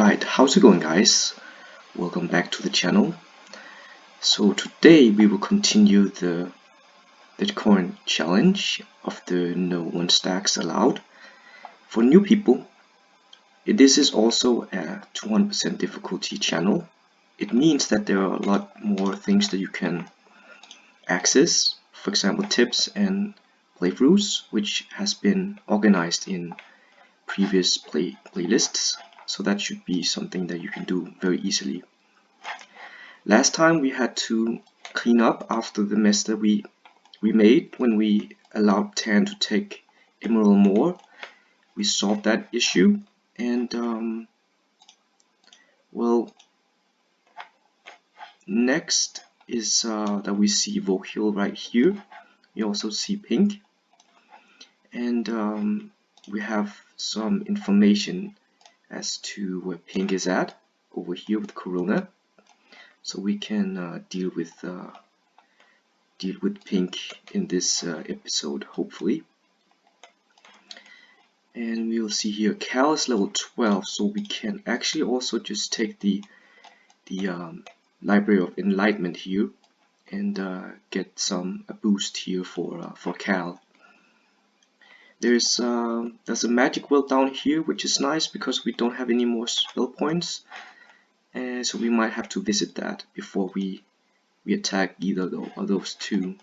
Alright, how's it going, guys? Welcome back to the channel. So today we will continue the current challenge of the no one stacks allowed. For new people, this is also a 200% difficulty channel. It means that there are a lot more things that you can access, for example tips and playthroughs, which has been organized in previous playlists. So that should be something that you can do very easily. Last time we had to clean up after the mess that we made when we allowed Tan to take Emerald more. We solved that issue, and well, next is that we see vokial right here. We also see pink, and we have some information as to where pink is at over here with Corona, so we can deal with pink in this episode, hopefully. And we'll see here Cal is level 12, so we can actually also just take the Library of Enlightenment here and get a boost here for Cal. There's a magic well down here, which is nice because we don't have any more spell points, and so we might have to visit that before we attack either of those two.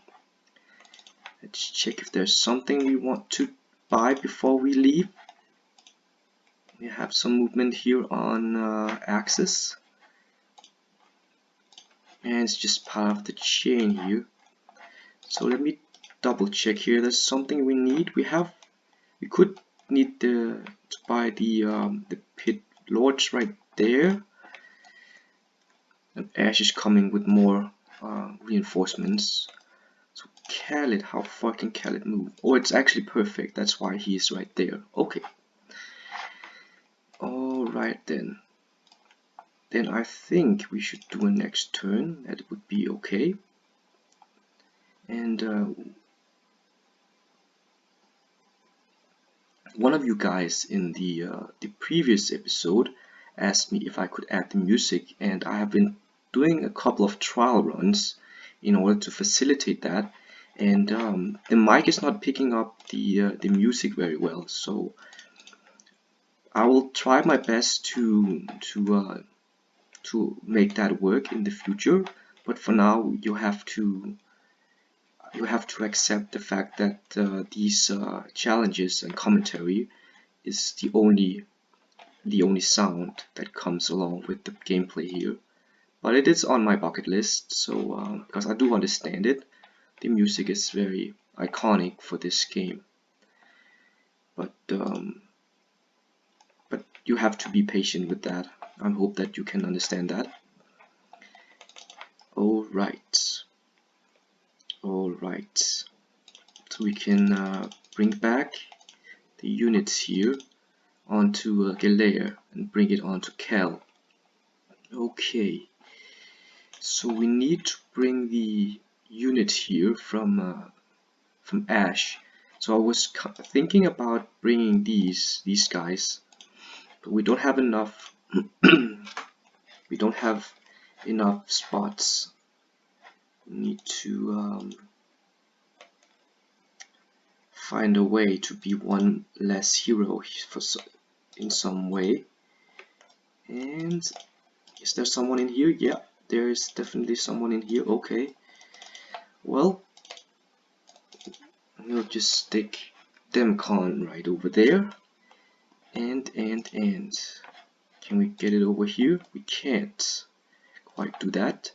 Let's check if there's something we want to buy before we leave. We have some movement here on Axis, and it's just part of the chain here. So let me double check here. There's something we need. We could need to buy the pit lords right there. And Ash is coming with more reinforcements. So Khaled, how far can Khaled move? Oh, it's actually perfect. That's why he is right there. Okay. Alright then. Then I think we should do a next turn. That would be okay. And one of you guys in the previous episode asked me if I could add the music, and I have been doing a couple of trial runs in order to facilitate that, and the mic is not picking up the music very well, so I will try my best to make that work in the future. But for now, you have to accept the fact that these challenges and commentary is the only sound that comes along with the gameplay here. But it is on my bucket list, so because I do understand it, the music is very iconic for this game. But you have to be patient with that. I hope that you can understand that. Alright. So we can bring back the units here onto Galea and bring it onto Cal. Okay. So we need to bring the unit here from Ash. So I was thinking about bringing these guys, but we don't have enough. We don't have enough spots. We need to find a way to be one less hero in some way. And is there someone in here? Yeah, there is definitely someone in here. Okay. Well, we'll just stick Demcon right over there. And can we get it over here? We can't quite do that.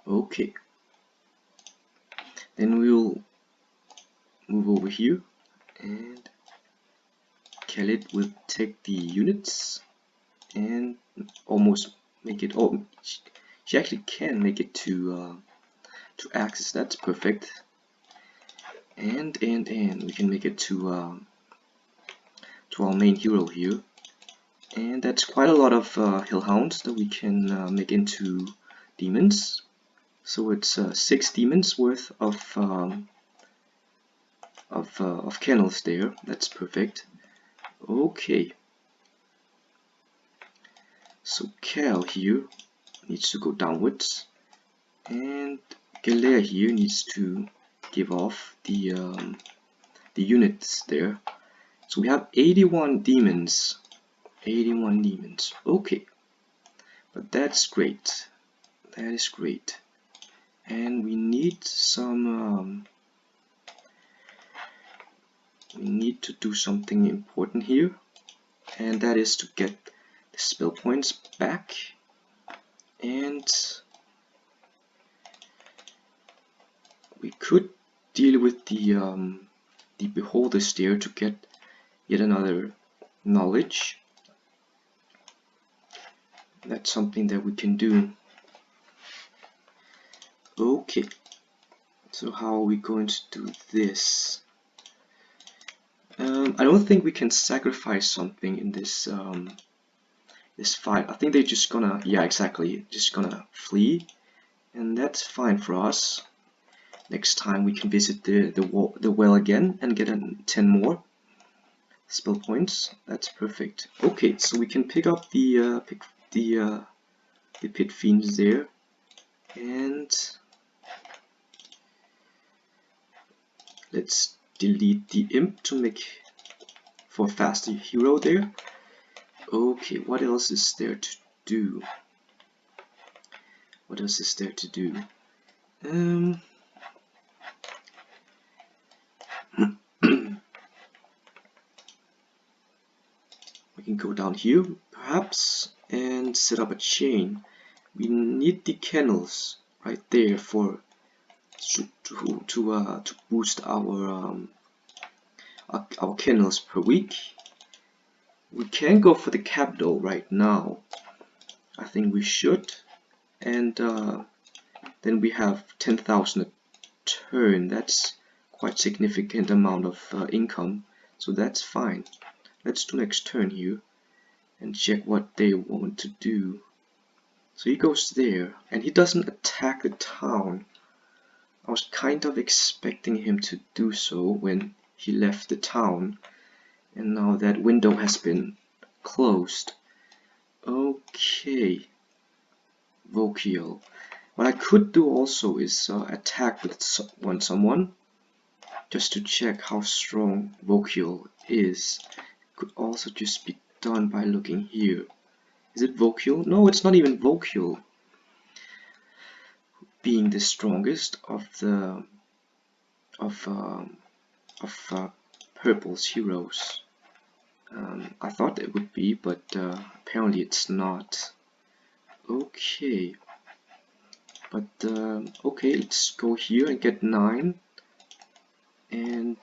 Okay. Then we'll move over here, and Khaled will take the units and almost make it. Oh, she actually can make it to Axis. That's perfect. And we can make it to our main hero here, and that's quite a lot of hellhounds that we can make into demons. So it's 6 demons worth of of kennels there. That's perfect. Okay, so Cal here needs to go downwards, and Galea here needs to give off the units there. So we have 81 demons. 81 demons. Okay, but that's great. That is great. And we need some. We need to do something important here, and that is to get the spell points back. And we could deal with the beholders there to get yet another knowledge. That's something that we can do. Okay, so how are we going to do this? I don't think we can sacrifice something in this this fight. I think they're just gonna, yeah, exactly, just gonna flee, and that's fine for us. Next time we can visit the well again and get 10 more spell points. That's perfect. Okay, so we can pick up the pit fiends there, and let's delete the imp to make for a faster hero there. Okay, what else is there to do? What else is there to do? We can go down here perhaps and set up a chain. We need the kennels right there for to boost our kennels per week. We can go for the capital right now. I think we should, and then we have 10,000 a turn. That's quite significant amount of income, so that's fine. Let's do next turn here and check what they want to do. So he goes there, and he doesn't attack the town. I was kind of expecting him to do so when he left the town, and now that window has been closed. Okay, vokial. What I could do also is attack with someone, just to check how strong vokial is. Could also just be done by looking here. Is it vokial? No, it's not even vokial. Being the strongest of the Purple's heroes. I thought it would be, but apparently it's not. Okay, but okay, let's go here and get 9, and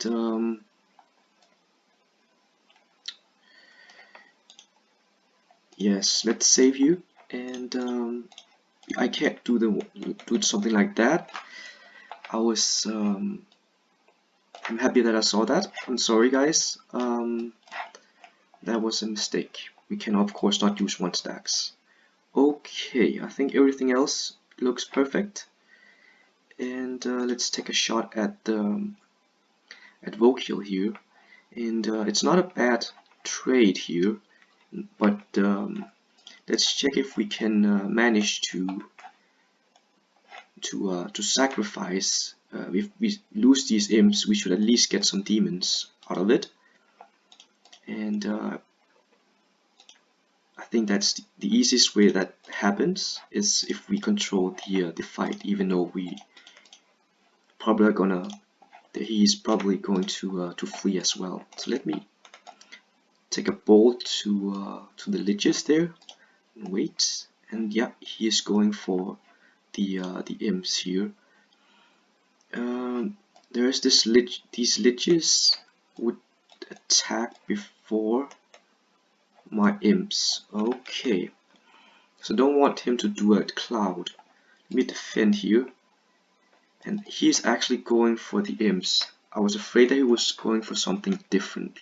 yes, let's save you. And I can't do something like that. I was I'm happy that I saw that. I'm sorry, guys. That was a mistake. We can of course not use 1 stacks. Okay, I think everything else looks perfect. And let's take a shot at vokial here. And it's not a bad trade here, but let's check if we can manage to sacrifice. If we lose these imps, we should at least get some demons out of it. And I think that's the easiest way that happens, is if we control the fight, even though we probably are gonna. He's probably going to flee as well. So let me take a bolt to the liches there and wait. And yeah, he is going for the imps here. There's these liches would attack before my imps. Okay, so don't want him to do a cloud. Let me defend here. And he's actually going for the imps. I was afraid that he was going for something different.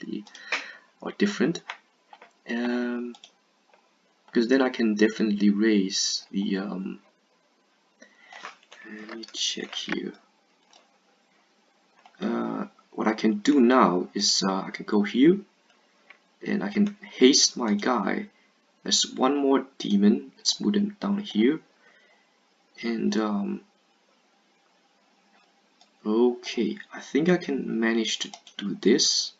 Because then I can definitely raise the let me check here. what I can do now is I can go here and I can haste my guy. There's one more demon. Let's move him down here. And okay, I think I can manage to do this.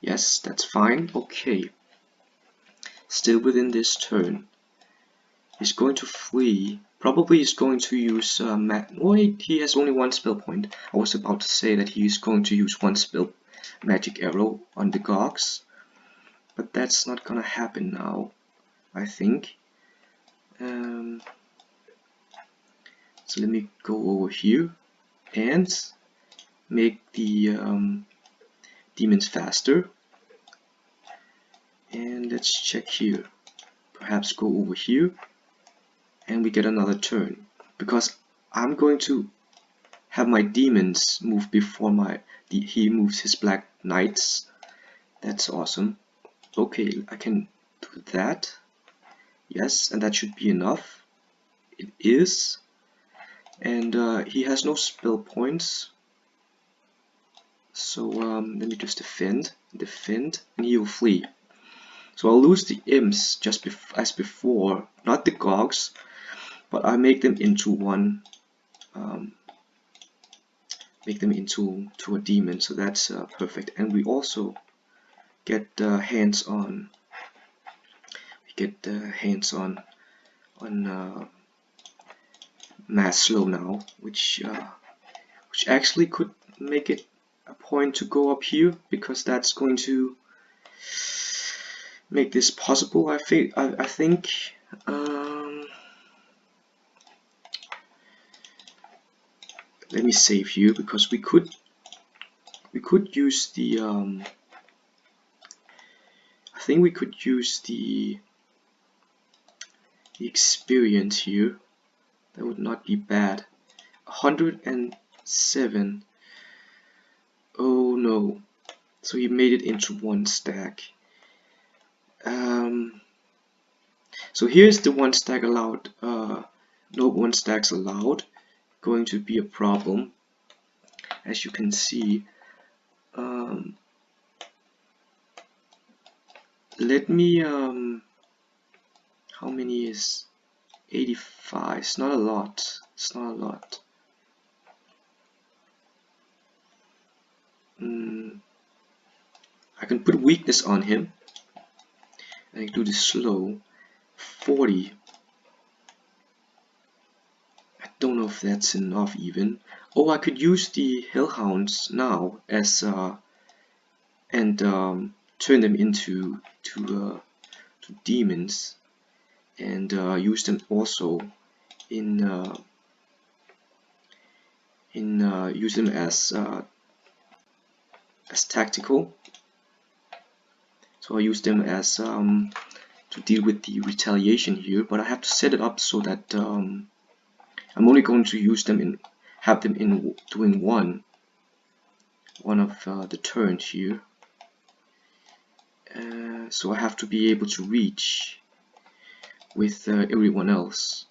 Yes, that's fine. Okay, still within this turn. He's going to flee. Probably he's going to use wait, he has only one spell point. I was about to say that he is going to use one spell magic arrow on the Gogs, but that's not gonna happen now, I think. So let me go over here and make the demons faster. And let's check here. Perhaps go over here and we get another turn, because I'm going to have my demons move before he moves his black knights. That's awesome. Okay, I can do that. Yes, and that should be enough. It is. And he has no spell points, so let me just defend, and he will flee. So I'll lose the imps just as before, not the Gogs, but I make them into one, make them into a demon. So that's perfect. And we also get hands on. We get hands on mass slow now, which actually could make it a point to go up here, because that's going to make this possible. I think. Let me save here, because we could use the I think we could use the experience here. That would not be bad. 107. Oh no. So he made it into one stack. So here's the one stack allowed. No one stacks allowed. Going to be a problem, as you can see. Let me how many is 85? It's not a lot. It's not a lot. I can put weakness on him, and I can do this slow. 40. I don't know if that's enough even. Oh, I could use the hellhounds now as and turn them into demons, and use them also in use them as tactical. So I use them as to deal with the retaliation here, but I have to set it up so that I'm only going to use them in doing one of the turns here. So I have to be able to reach with everyone else.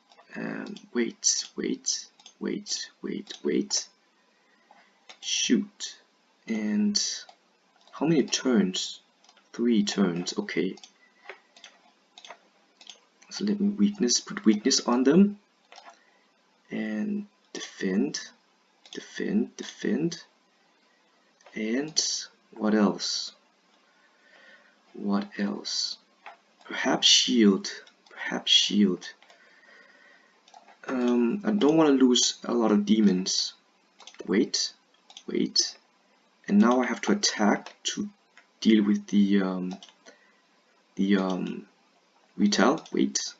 Wait. Shoot. And how many turns? 3 turns. Okay. So let me put weakness on them, and defend, and what else? Perhaps shield. I don't want to lose a lot of demons. Wait, and now I have to attack to deal with the retail. Wait,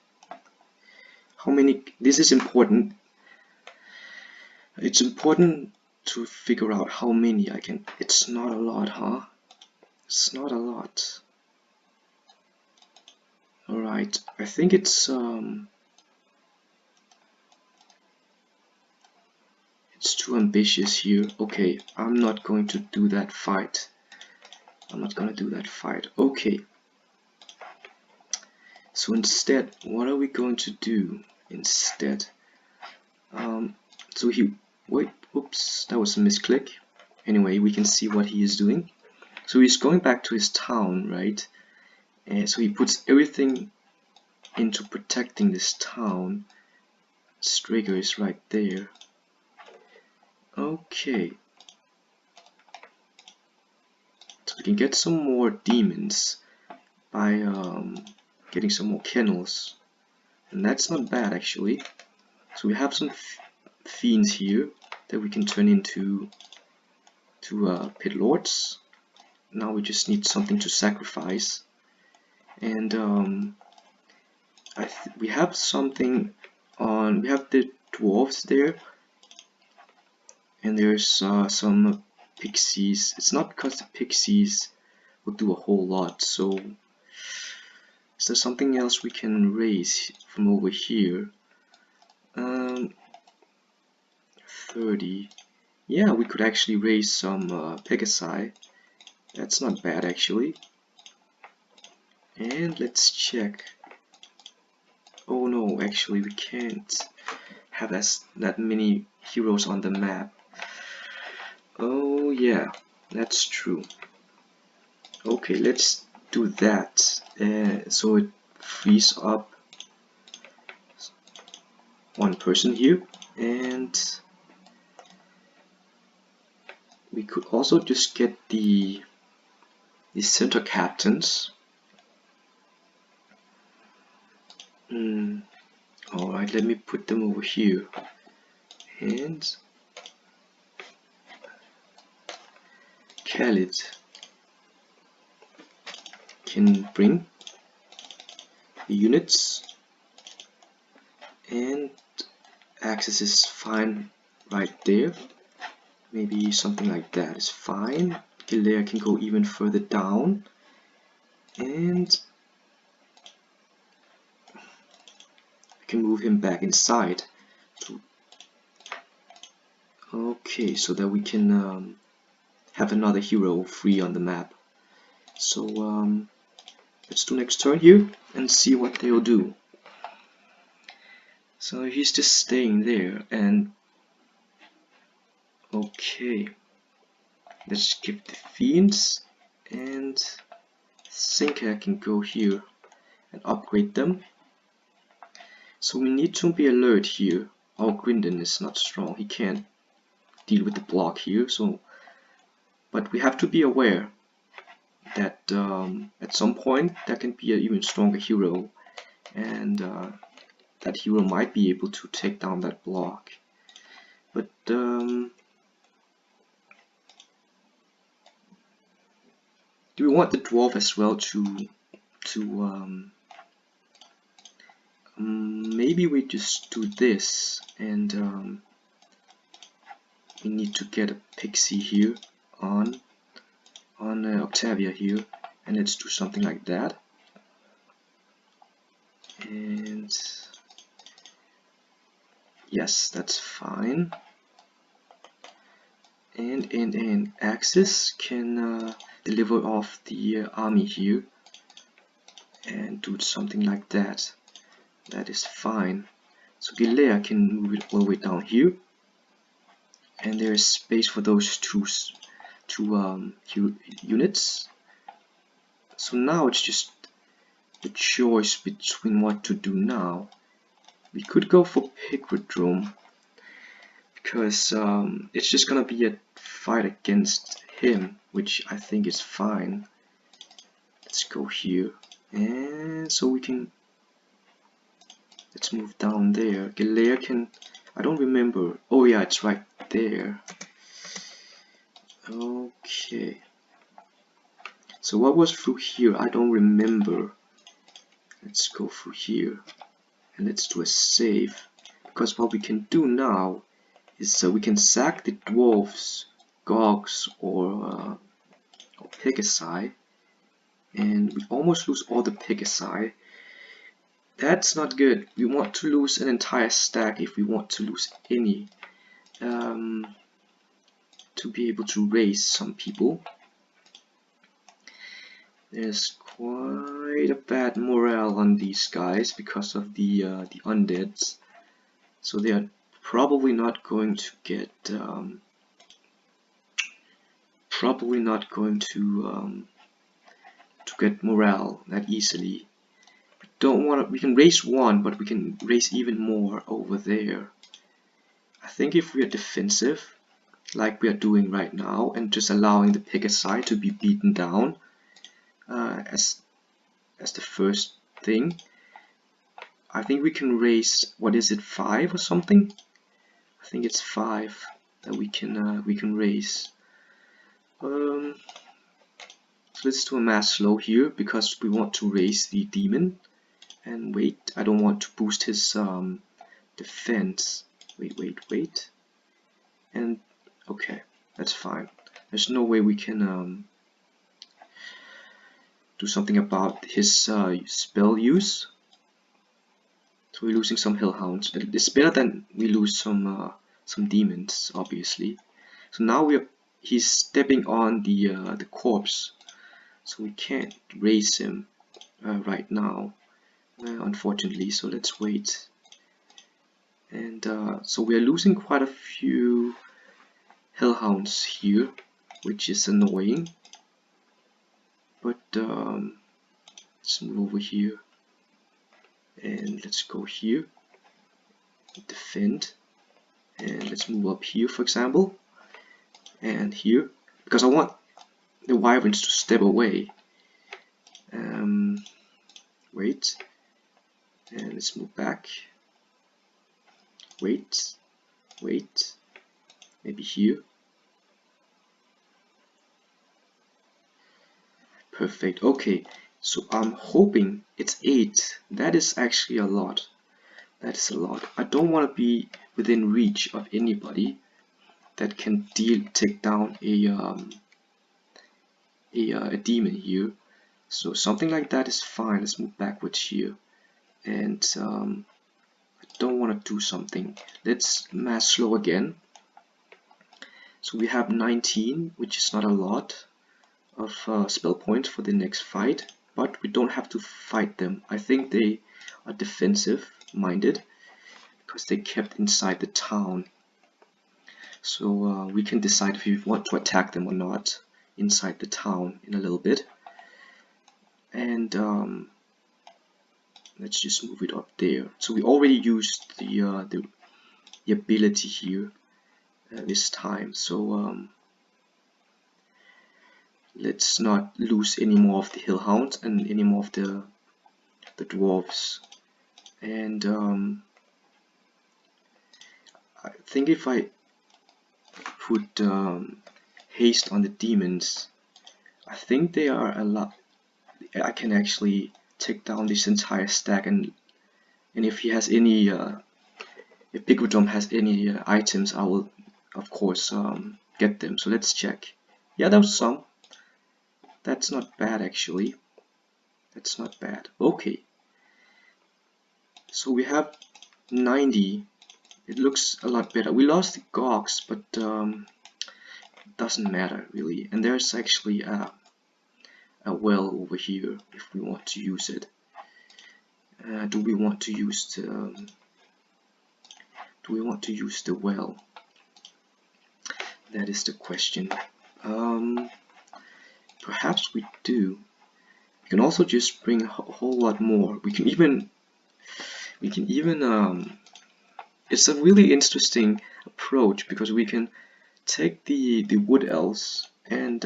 how many? This is important. It's important to figure out how many I can. It's not a lot, huh? It's not a lot. Alright, I think it's too ambitious here. Okay, I'm not going to do that fight. Okay. So instead, what are we going to do instead? So oops, that was a misclick. Anyway, we can see what he is doing. So he's going back to his town, right? And so he puts everything into protecting this town. Striker is right there. Okay. So we can get some more demons by getting some more kennels. And that's not bad actually. So we have some fiends here that we can turn into pit lords. Now we just need something to sacrifice. And we have something on, we have the dwarves there, and there's some pixies. It's not because the pixies will do a whole lot, so is there something else we can raise from over here? 30. Yeah, we could actually raise some Pegasi. That's not bad actually. And let's check. Oh no, actually we can't have that many heroes on the map. Oh yeah, that's true. Okay, let's do that. So it frees up one person here, and we could also just get the center captains. Alright, let me put them over here. And Khalid can bring the units, and access is fine right there. Maybe something like that is fine. Gilea can go even further down, and I can move him back inside. Okay, so that we can have another hero free on the map. So let's do next turn here and see what they'll do. So he's just staying there, and okay, let's skip the fiends, and think I can go here and upgrade them. So we need to be alert here. Our Grindon is not strong, he can't deal with the block here, so but we have to be aware that at some point there can be an even stronger hero, and that hero might be able to take down that block. But do we want the dwarf as well to maybe we just do this, and we need to get a pixie here on Octavia here, and let's do something like that. And yes, that's fine. And Axis can deliver off the army here and do something like that. That is fine. So Gilea can move it all the way down here, and there is space for those two units. So now it's just the choice between what to do now. We could go for Picrodrome, because it's just gonna be a fight against him, which I think is fine. Let's go here, and so we can, let's move down there. Gilea can, I don't remember, oh yeah, it's right there. Okay, so what was through here? I don't remember. Let's go through here and let's do a save, because what we can do now is we can sack the dwarves, gogs, or Pegasi, and we almost lose all the Pegasi. That's not good. We want to lose an entire stack if we want to lose any, to be able to raise some people. There's quite a bad morale on these guys because of the undeads, so they are probably not going to get probably not going to get morale that easily. Don't want to. We can raise one, but we can raise even more over there. I think if we are defensive, like we are doing right now, and just allowing the picket side to be beaten down as the first thing, I think we can raise, what is it, 5 or something? I think it's 5 that we can raise. So let's do a mass slow here because we want to raise the demon. And wait, I don't want to boost his defense. Wait. And okay, that's fine. There's no way we can do something about his spell use. So we're losing some hellhounds. It's better than we lose some demons, obviously. So now he's stepping on the corpse, so we can't raise him right now, unfortunately. So let's wait. And so we are losing quite a few hellhounds here, which is annoying. But let's move over here. And let's go here, defend, and let's move up here, for example, and here, because I want the wyverns to step away. Wait, and let's move back. Wait, maybe here. Perfect. Okay, so I'm hoping it's 8. That is actually a lot. That is a lot. I don't want to be within reach of anybody that can take down a demon here. So something like that is fine. Let's move backwards here. And I don't want to do something. Let's mass slow again. So we have 19, which is not a lot of spell points for the next fight, but we don't have to fight them. I think they are defensive minded because they kept inside the town. So we can decide if we want to attack them or not inside the town in a little bit. And let's just move it up there. So we already used the ability here this time. So let's not lose any more of the hellhounds and any more of the dwarves. And I think if I put haste on the demons, I think they are a lot. I can actually take down this entire stack, and if he has any, if Picodrome has any items, I will of course get them. So let's check. Yeah, there was some. That's not bad actually. That's not bad. Okay. So we have 90. It looks a lot better. We lost the Gogs, but doesn't matter really. And there's actually a well over here if we want to use it. Do we want to use the well? That is the question. Perhaps we do. We can also just bring a whole lot more. We can even it's a really interesting approach because we can take the wood elves, and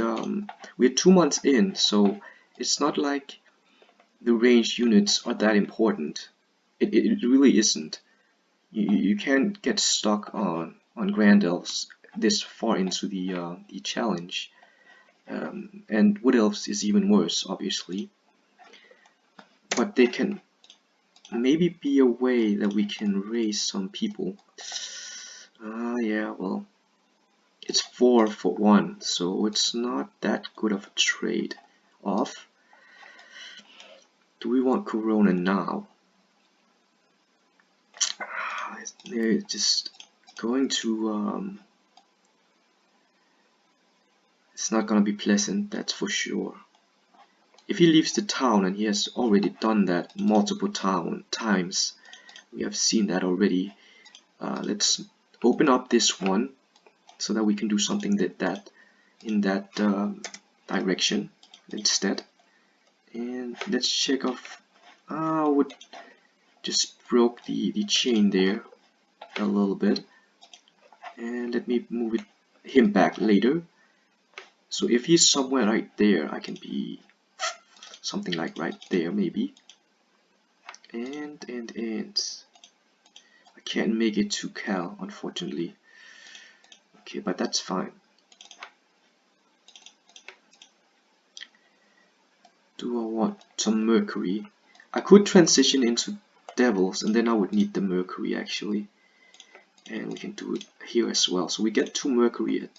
we're 2 months in, so it's not like the ranged units are that important. It really isn't. You can't get stuck on grand elves this far into the challenge, and wood elves is even worse, obviously. But they can maybe be a way that we can raise some people. Yeah, well, it's 4 for 1, so it's not that good of a trade off. Do we want Corona now? They're just going to it's not gonna be pleasant, that's for sure. If he leaves the town, and he has already done that multiple times, we have seen that already. Let's open up this one so that we can do something that in that direction instead. And let's check off. I would just broke the chain there a little bit, and let me move him back later. So if he's somewhere right there, I can be something like right there maybe. And I can't make it to Cal, unfortunately. Okay, but that's fine. Do I want some mercury? I could transition into devils, and then I would need the mercury actually. And we can do it here as well. So we get 2 mercury.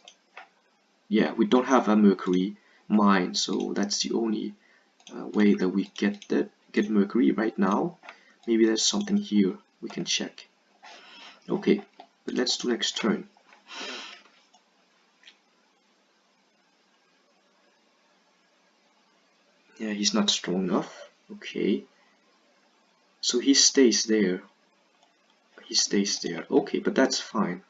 Yeah, we don't have a mercury mine, so that's the only way that we get mercury right now. Maybe there's something here we can check. Okay, but let's do next turn. Yeah, he's not strong enough. Okay, so he stays there. He stays there. Okay, but that's fine.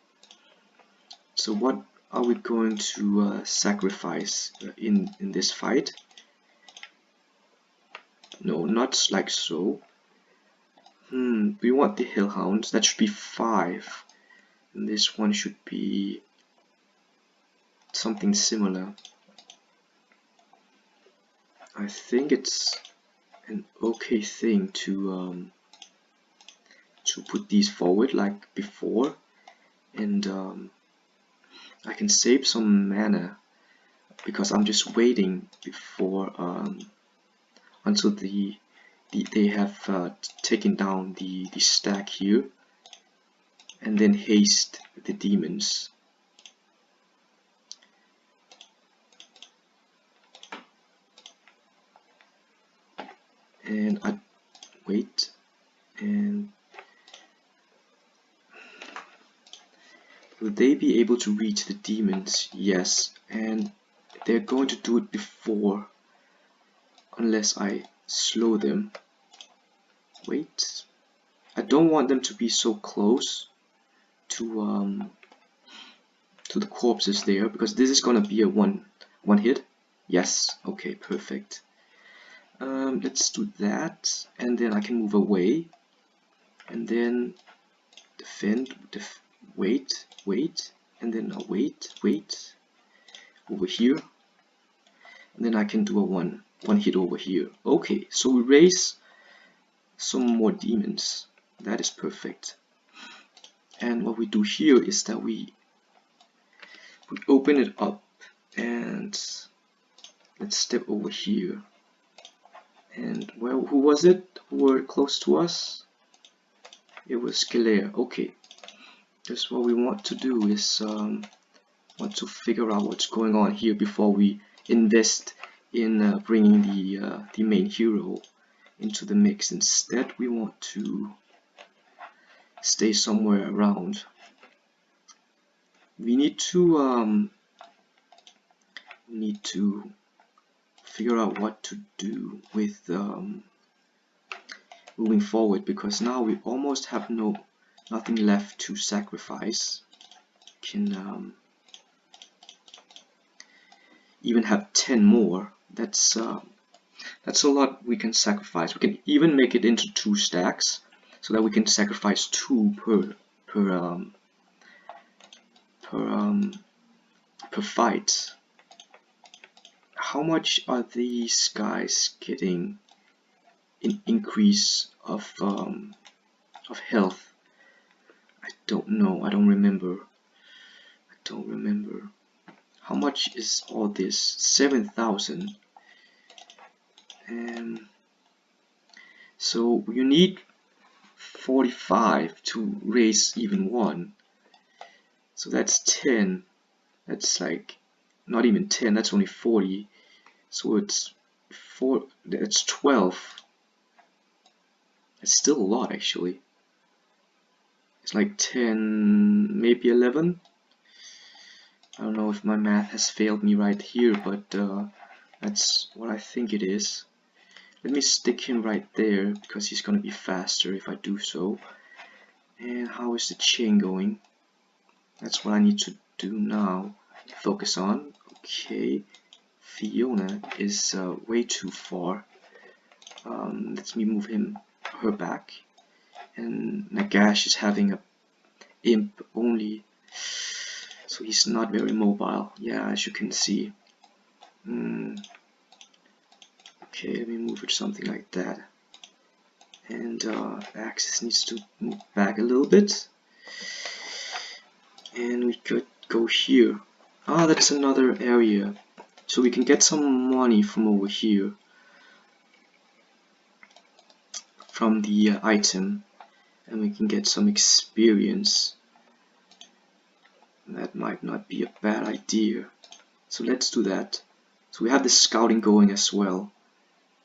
So what are we going to sacrifice in this fight? No, not like so. We want the hellhounds. That should be 5. And this one should be something similar. I think it's an okay thing to put these forward like before, and I can save some mana because I'm just waiting before until they have taken down the stack here, and then haste the demons. And I wait, and will they be able to reach the demons? Yes, and they're going to do it before, unless I slow them. Wait, I don't want them to be so close to the corpses there, because this is gonna be a one hit. Yes, okay, perfect. Let's do that, and then I can move away, and then defend. Wait, and then wait over here, and then I can do a one hit over here. Okay, so we raise some more demons. That is perfect. And what we do here is that we open it up, and let's step over here. And who was it who were close to us? It was Skelair. Okay, just what we want to do is want to figure out what's going on here before we invest in bringing the main hero into the mix. Instead, we want to stay somewhere around. We need to figure out what to do with moving forward, because now we almost have nothing left to sacrifice. Can even have 10 more. That's a lot we can sacrifice. We can even make it into 2 stacks, so that we can sacrifice 2 per fight. How much are these guys getting in increase of health? I don't know. I don't remember. How much is all this? 7,000. So you need 45 to raise even 1. So that's 10. That's like not even 10. That's only 40. So it's 4. That's 12. It's still a lot actually. It's like 10, maybe 11. I don't know if my math has failed me right here, but that's what I think it is. Let me stick him right there, because he's gonna be faster if I do so. And how is the chain going? That's what I need to do now. Focus on. Okay, Fiona is way too far. Let me move her back. And Nagash is having a imp only, so he's not very mobile. Yeah, as you can see. Okay, let me move it something like that. And Axis needs to move back a little bit. And we could go here. Ah, that's another area. So we can get some money from over here. From the item. And we can get some experience. That might not be a bad idea. So let's do that. So we have the scouting going as well.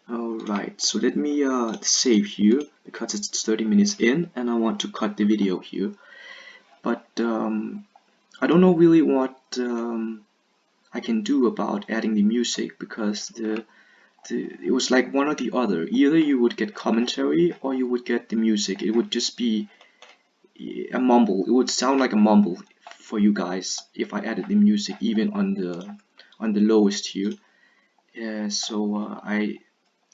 Alright, so let me save here because it's 30 minutes in and I want to cut the video here. But I don't know really what I can do about adding the music, because it was like one or the other. Either you would get commentary or you would get the music. It would just be a mumble. It would sound like a mumble for you guys if I added the music even on the lowest here. So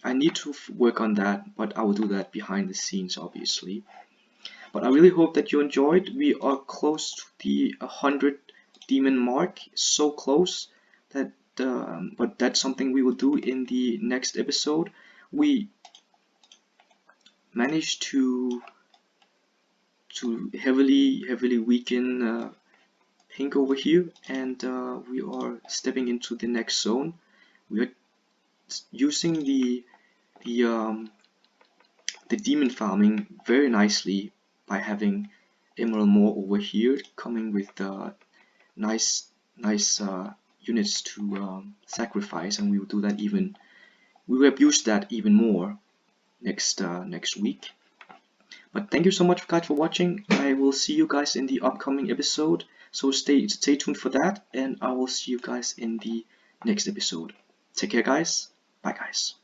I need to work on that, but I will do that behind the scenes, obviously. But I really hope that you enjoyed. We are close to the 100 demon mark, so close that but that's something we will do in the next episode. We managed to heavily weaken Pink over here, and we are stepping into the next zone. We are using the demon farming very nicely by having Emerald Moor over here coming with nice units to sacrifice, and we will do that even. We will abuse that even more next week. But thank you so much, guys, for watching. I will see you guys in the upcoming episode, so stay tuned for that, and I will see you guys in the next episode. Take care, guys. Bye, guys.